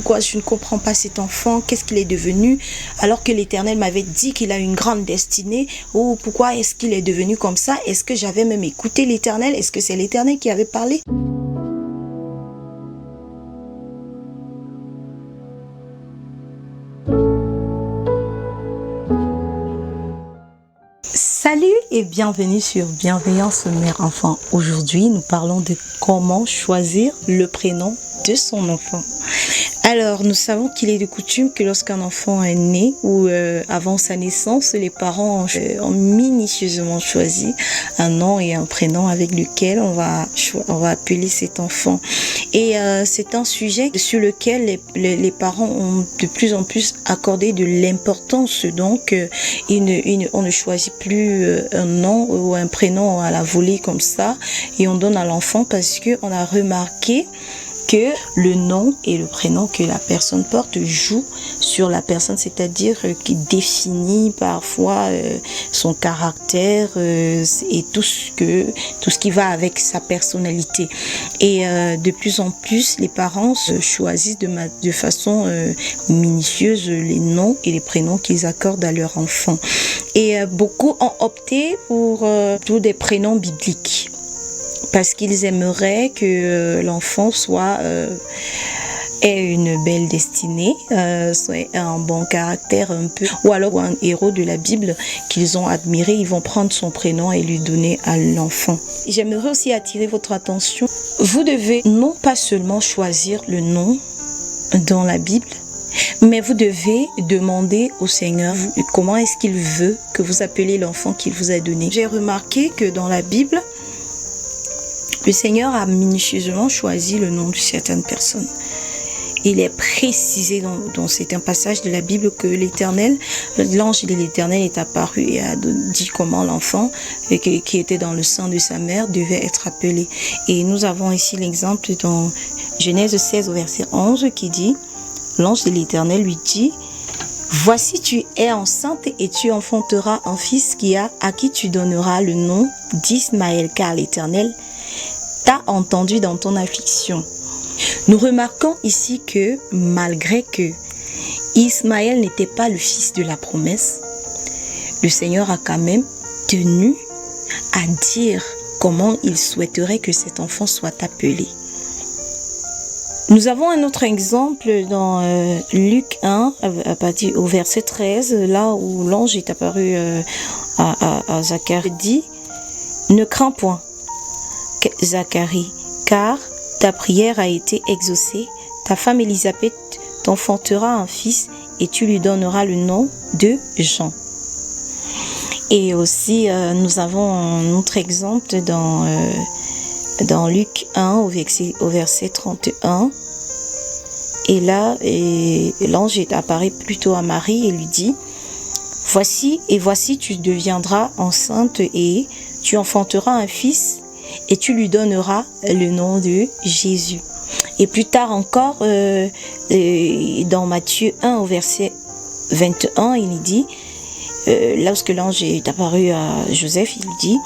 pourquoi je ne comprends pas cet enfant, qu'est-ce qu'il est devenu, alors que l'Éternel m'avait dit qu'il a une grande destinée, ou pourquoi est-ce qu'il est devenu comme ça, est-ce que j'avais même écouté l'Éternel, est-ce que c'est l'Éternel qui avait parlé? Salut et bienvenue sur Bienveillance Mère Enfant. Aujourd'hui, nous parlons de comment choisir le prénom de son enfant. Alors, nous savons qu'il est de coutume que lorsqu'un enfant est né ou avant sa naissance, les parents ont minutieusement choisi un nom et un prénom avec lequel on va appeler cet enfant. Et c'est un sujet sur lequel les parents ont de plus en plus accordé de l'importance. Donc, on ne choisit plus un nom ou un prénom à la volée comme ça et on donne à l'enfant parce qu'on a remarqué que le nom et le prénom que la personne porte jouent sur la personne, c'est-à-dire qui définit parfois son caractère et tout ce qui va avec sa personnalité. Et de plus en plus, les parents choisissent de façon minutieuse les noms et les prénoms qu'ils accordent à leur enfant. Et beaucoup ont opté pour tous des prénoms bibliques, parce qu'ils aimeraient que l'enfant ait une belle destinée, soit un bon caractère un peu, ou alors un héros de la Bible qu'ils ont admiré, ils vont prendre son prénom et lui donner à l'enfant. J'aimerais aussi attirer votre attention. Vous devez non pas seulement choisir le nom dans la Bible, mais vous devez demander au Seigneur comment est-ce qu'il veut que vous appeliez l'enfant qu'il vous a donné. J'ai remarqué que dans la Bible, le Seigneur a minutieusement choisi le nom de certaines personnes. Il est précisé dans certains passages de la Bible que l'ange de l'Éternel est apparu et a dit comment l'enfant qui était dans le sein de sa mère devait être appelé. Et nous avons ici l'exemple dans Genèse 16 au verset 11 qui dit, l'ange de l'Éternel lui dit, voici tu es enceinte et tu enfanteras un fils à qui tu donneras le nom d'Ismaël, car l'Éternel t'a entendu dans ton affliction. Nous remarquons ici que malgré que Ismaël n'était pas le fils de la promesse, le Seigneur a quand même tenu à dire comment il souhaiterait que cet enfant soit appelé. Nous avons un autre exemple dans Luc 1, à partir au verset 13, là où l'ange est apparu à Zacharie, dit « Ne crains point, Zacharie, car ta prière a été exaucée, ta femme Élisabeth t'enfantera un fils et tu lui donneras le nom de Jean. » Et aussi, nous avons un autre exemple dans Luc 1 au verset 31. Et là, l'ange apparaît plutôt à Marie et lui dit, voici tu deviendras enceinte et tu enfanteras un fils et tu lui donneras le nom de Jésus. Et plus tard encore, dans Matthieu 1 au verset 21, il dit, lorsque l'ange est apparu à Joseph, il dit,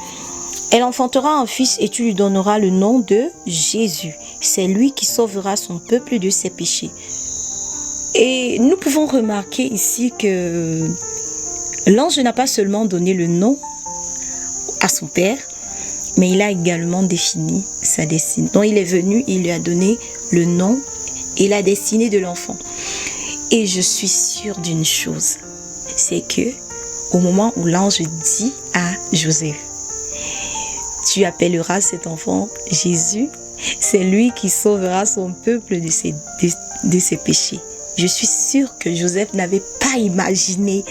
elle enfantera un fils et tu lui donneras le nom de Jésus. C'est lui qui sauvera son peuple de ses péchés. Et nous pouvons remarquer ici que l'ange n'a pas seulement donné le nom à son père, mais il a également défini sa destinée. Donc il est venu, il lui a donné le nom et la destinée de l'enfant. Et je suis sûre d'une chose, c'est que au moment où l'ange dit à Joseph, tu appelleras cet enfant Jésus, c'est lui qui sauvera son peuple de ses péchés. Je suis sûre que Joseph n'avait pas imaginé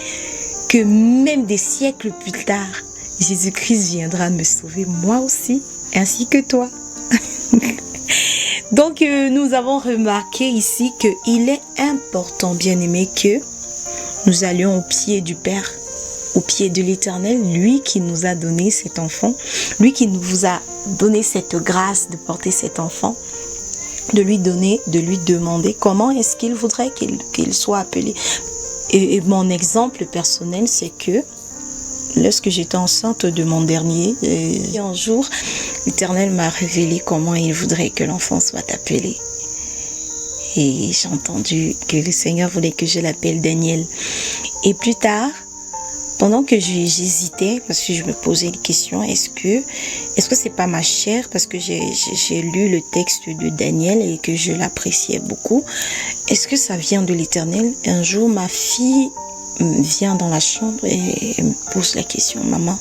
que même des siècles plus tard, Jésus-Christ viendra me sauver moi aussi, ainsi que toi. Donc nous avons remarqué ici qu'il est important, bien aimé, que nous allions au pied du Père, au pied de l'Éternel, lui qui nous a donné cet enfant, lui qui nous a donné cette grâce de porter cet enfant, de lui demander comment est-ce qu'il voudrait qu'il soit appelé. Et mon exemple personnel, c'est que lorsque j'étais enceinte de mon dernier, un jour, l'Éternel m'a révélé comment il voudrait que l'enfant soit appelé. Et j'ai entendu que le Seigneur voulait que je l'appelle Daniel. Et plus tard, pendant que j'hésitais, parce que je me posais des questions, est-ce que c'est pas ma chair, parce que j'ai lu le texte de Daniel et que je l'appréciais beaucoup. Est-ce que ça vient de l'Éternel? Un jour, ma fille vient dans la chambre et me pose la question, maman,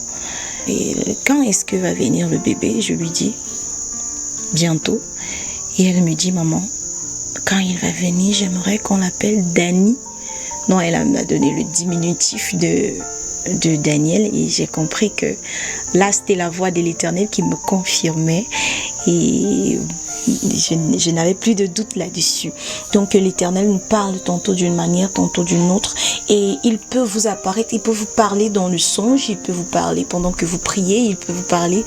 et quand est-ce que va venir le bébé? Je lui dis, bientôt. Et elle me dit, maman, quand il va venir, j'aimerais qu'on l'appelle Dani. Non, elle m'a donné le diminutif de Daniel et j'ai compris que là, c'était la voix de l'Éternel qui me confirmait et je n'avais plus de doute là-dessus. Donc l'Éternel nous parle tantôt d'une manière, tantôt d'une autre et il peut vous apparaître, il peut vous parler dans le songe, il peut vous parler pendant que vous priez, il peut vous parler.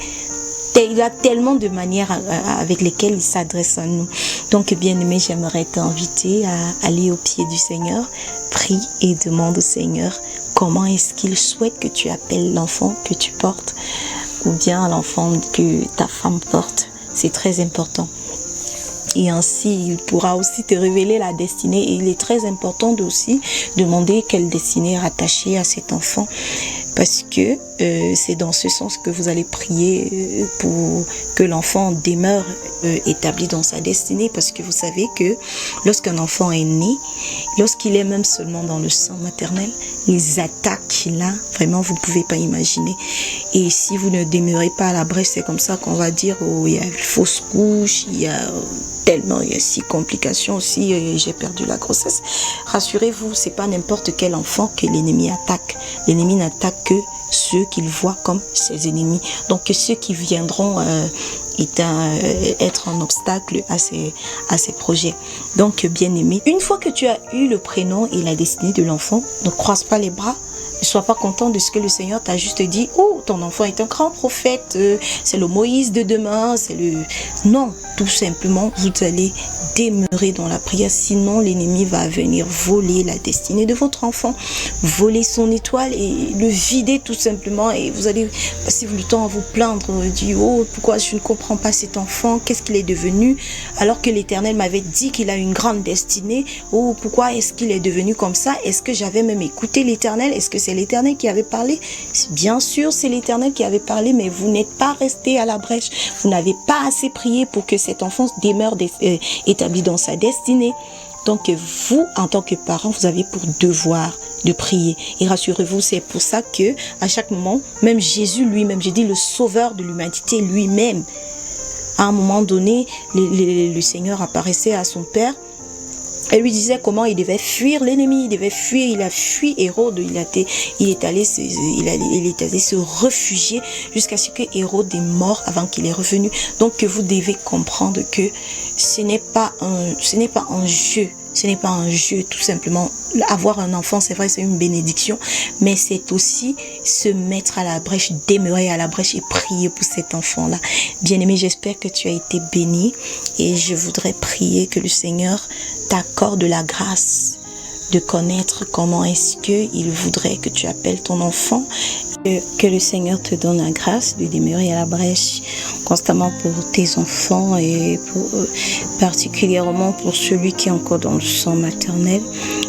Il a tellement de manières avec lesquelles il s'adresse à nous. Donc, bien-aimé, j'aimerais t'inviter à aller au pied du Seigneur. Prie et demande au Seigneur comment est-ce qu'il souhaite que tu appelles l'enfant que tu portes ou bien l'enfant que ta femme porte. C'est très important. Et ainsi, il pourra aussi te révéler la destinée. Et il est très important de aussi demander quelle destinée est rattachée à cet enfant. Parce que c'est dans ce sens que vous allez prier pour que l'enfant demeure établi dans sa destinée. Parce que vous savez que lorsqu'un enfant est né, lorsqu'il est même seulement dans le sein maternel, les attaques qu'il a, vraiment vous ne pouvez pas imaginer. Et si vous ne demeurez pas à la brèche, c'est comme ça qu'on va dire, oh, il y a une fausse couche, il y a tellement, il y a 6 complications aussi, j'ai perdu la grossesse. Rassurez-vous, c'est pas n'importe quel enfant que l'ennemi attaque. L'ennemi n'attaque que ceux qu'il voit comme ses ennemis. Donc ceux qui viendront être un obstacle à ses projets. Donc bien aimé, une fois que tu as eu le prénom et la destinée de l'enfant, ne croise pas les bras. Ne sois pas content de ce que le Seigneur t'a juste dit. Oh, ton enfant est un grand prophète, c'est le Moïse de demain, c'est le... Non, tout simplement, vous allez demeurer dans la prière, sinon l'ennemi va venir voler la destinée de votre enfant, voler son étoile et le vider tout simplement. Et vous allez passer le temps à vous plaindre, dire oh, pourquoi je ne comprends pas cet enfant, qu'est-ce qu'il est devenu, alors que l'Éternel m'avait dit qu'il a une grande destinée. Oh, pourquoi est-ce qu'il est devenu comme ça? Est-ce que j'avais même écouté l'Éternel? Est-ce que c'est l'Éternel qui avait parlé? Bien sûr, c'est l'Éternel qui avait parlé, mais vous n'êtes pas resté à la brèche. Vous n'avez pas assez prié pour que cet enfant demeure établi dans sa destinée. Donc vous, en tant que parent, vous avez pour devoir de prier. Et rassurez-vous, c'est pour ça que à chaque moment, même Jésus lui-même, j'ai dit le sauveur de l'humanité lui-même, à un moment donné, le Seigneur apparaissait à son père. Elle lui disait comment il devait fuir l'ennemi, il devait fuir, il a fui Hérode, il est allé se réfugier jusqu'à ce que Hérode est mort avant qu'il est revenu. Donc vous devez comprendre que ce n'est pas un jeu. Ce n'est pas un jeu, tout simplement. Avoir un enfant, c'est vrai, c'est une bénédiction, mais c'est aussi se mettre à la brèche, demeurer à la brèche et prier pour cet enfant-là. Bien-aimé, j'espère que tu as été béni et je voudrais prier que le Seigneur t'accorde la grâce de connaître comment est-ce qu'il voudrait que tu appelles ton enfant. Que le Seigneur te donne la grâce de demeurer à la brèche constamment pour tes enfants et particulièrement pour celui qui est encore dans le sang maternel.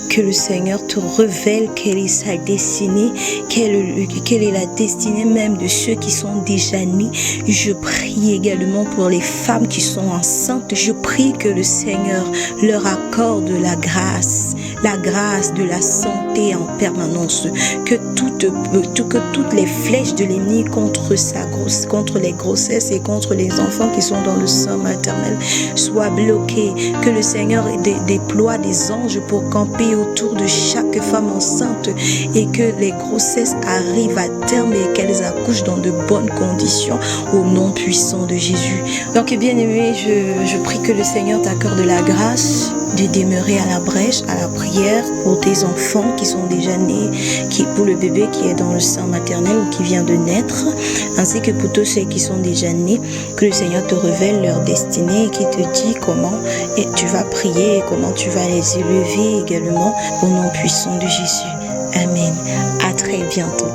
Que le Seigneur te révèle quelle est sa destinée, quelle est la destinée même de ceux qui sont déjà nés. Je prie également pour les femmes qui sont enceintes. Je prie que le Seigneur leur accorde la grâce de la santé en permanence. Que toutes les flèches de l'ennemi contre les grossesses et contre les enfants qui sont dans le sein maternel soient bloquées. Que le Seigneur déploie des anges pour camper autour de chaque femme enceinte et que les grossesses arrivent à terme et qu'elles accouchent dans de bonnes conditions au nom puissant de Jésus. Donc bien aimé, je prie que le Seigneur t'accorde la grâce de demeurer à la brèche, à la prière pour tes enfants qui sont déjà nés, pour le bébé qui est dans le sein maternel ou qui vient de naître, ainsi que pour tous ceux qui sont déjà nés, que le Seigneur te révèle leur destinée et qu'il te dit comment tu vas prier et comment tu vas les élever également au nom puissant de Jésus. Amen. À très bientôt.